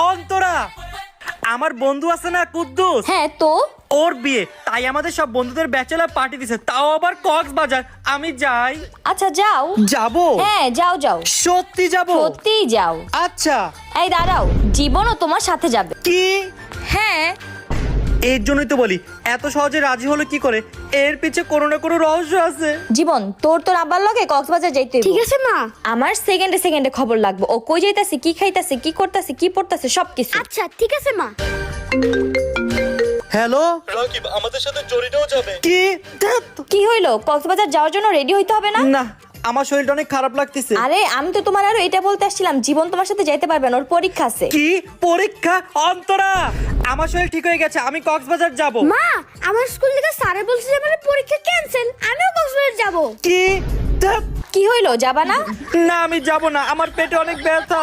অন্তরা, আমার বন্ধু আছে না কুদ্দুস, হ্যাঁ তো ওর বিয়ে, তাই আমাদের সব বন্ধুদের ব্যাচেলর পার্টি দিছে, তাও আবার কক্সবাজার। আমি যাই? আচ্ছা যাও। যাবো? হ্যাঁ যাও যাও, সত্যি যাবো? সত্যিই যাও। আচ্ছা। এই দাঁড়াও, জীবনও তোমার সাথে যাবে। কি? হ্যাঁ। এর জন্যই তো বলি, এত সহজে রাজি হলো কি করে? এর পিছে কোনো না কোনো রহস্য আছে। জীবন, তোর আব্বার লগে কক্সবাজার যাইতে হইবো। ঠিক আছে মা। আমার সেকেন্ডে সেকেন্ডে খবর লাগবে, ও কই যাইতাছে, কি খাইতাছে, কি করতাছে, কি পড়তাছে, সবকিছু। আচ্ছা ঠিক আছে মা। হ্যালো রাকিব, আমাদের সাথে জরিটাও যাবে। কি? কি হইলো? কক্সবাজার যাওয়ার জন্য রেডি হইতে হবে না? না, আমার শরীরটা অনেক খারাপ লাগতেছে। আরে আমি তো তোমার আরো এটা বলতে আসছিলাম, জীবন তোমার সাথে যাইতে পারবে না, ওর পরীক্ষা আছে। কি পরীক্ষা? অন্তরা, আমার শরীর ঠিক হয়ে গেছে, আমি কক্সবাজার যাব। মা, আমার স্কুল থেকে স্যারে বলছে যে আমার পরীক্ষা ক্যান্সেল, আমিও কক্সবাজার যাব। কি? কি হইলো, যাবা না? না, আমি যাব না, আমার পেটে অনেক ব্যথা।